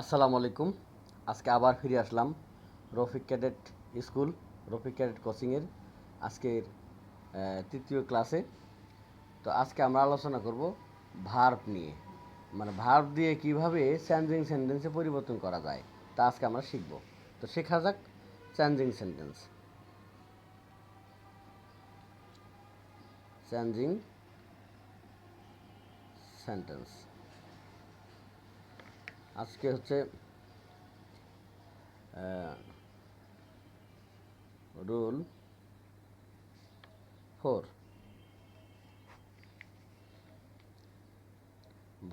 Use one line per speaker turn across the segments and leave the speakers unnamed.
আসসালামু আলাইকুম। আজকে আবার ফিরে আসলাম Rafiq cadet school, Rafiq cadet কোচিংয়ের আজকের তৃতীয় ক্লাসে। তো আজকে আমরা আলোচনা করব ভার্ব নিয়ে, মানে ভার্ব দিয়ে কিভাবে চেঞ্জিং সেন্টেন্সে পরিবর্তন করা যায় তা আজকে আমরা শিখব। তো শেখা যাক চেঞ্জিং সেন্টেন্স। চেঞ্জিং সেন্টেন্স আজকে হচ্ছে রুল 4।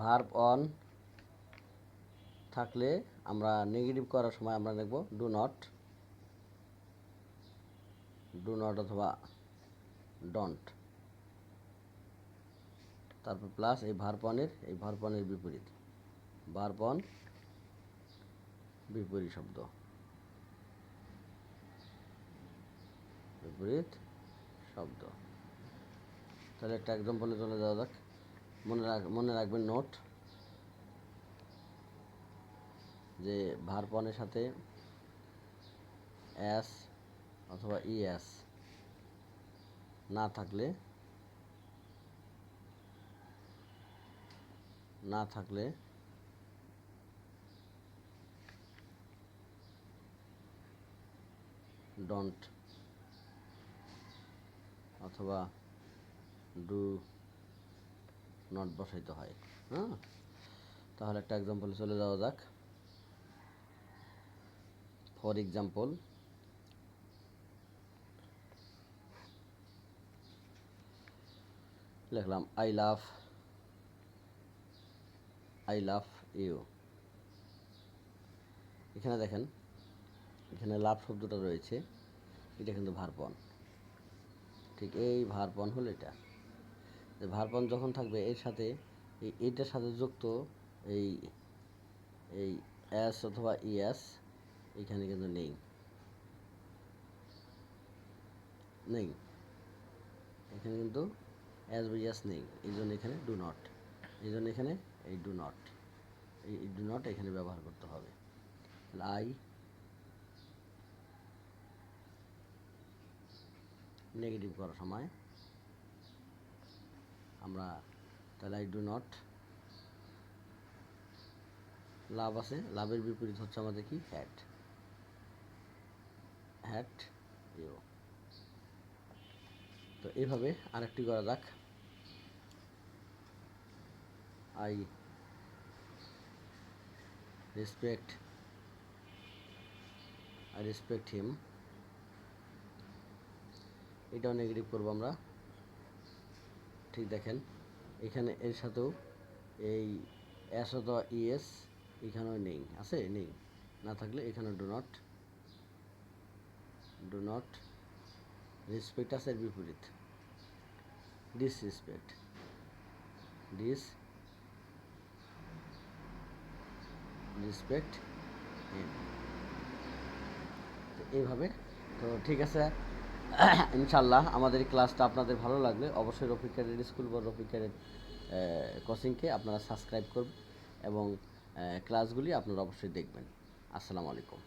ভার্ব অন থাকলে আমরা নেগেটিভ করার সময় আমরা লিখব ডু নট অথবা ডন্ট, তারপর প্লাস এই ভার্ব অনের বিপরীত, ভার্ব অন বিপরীত শব্দ, তাহলে একটা এক্সাম্পলে চলে যাওয়া যাক। মনে রাখবেন নোট যে ভার্ব অনের সাথে এস অথবা ইএস না থাকলে ডন্ট অথবা ডু নট বসাইতে হয়। হ্যাঁ, তাহলে একটা এক্সাম্পলে চলে যাওয়া যাক। ফর এক্সাম্পল, লিখলাম আই লাভ ইউ। এখানে দেখেন, এখানে লাভ শব্দটা রয়েছে, এটা কিন্তু ভার্ব অন। ঠিক এই ভার্ব অন হলো এটা। ভার্ব অন যখন থাকবে এর সাথে এইটার সাথে যুক্ত এই এই এস অথবা ইএস এখানে কিন্তু নেই, এখানে কিন্তু এস বা ইএস নেই, এই জন্য এখানে ডু নট, এখানে এই ডু নট এখানে ব্যবহার করতে হবে। আই নেগেটিভ করার সময় আমরা তাহলে আই ডু নট, লাভ আছে, লাভের বিপরীত হচ্ছে আমাদের কি হ্যাট ইউ। তো এইভাবে আরেকটি করা যাক। আই রেসপেক্ট হিম, এটাও নেগেটিভ করবো আমরা। ঠিক দেখেন, এখানে এর সাথেও এই এস অথবা ইএস এখানেও নেই, না থাকলে এখানে ডু নট রেসপেক্ট আছে, এর বিপরীত ডিসরেসপেক্ট হিম। তো এইভাবে, তো ঠিক আছে। ইনশাল্লাহ আমাদের এই ক্লাসটা আপনাদের ভালো লাগলে অবশ্যই রফিক ক্যাডেট স্কুল বা রফিক ক্যাডেট কোচিংকে আপনারা সাবস্ক্রাইব করবেন এবং ক্লাসগুলি আপনারা অবশ্যই দেখবেন। আসসালামু আলাইকুম।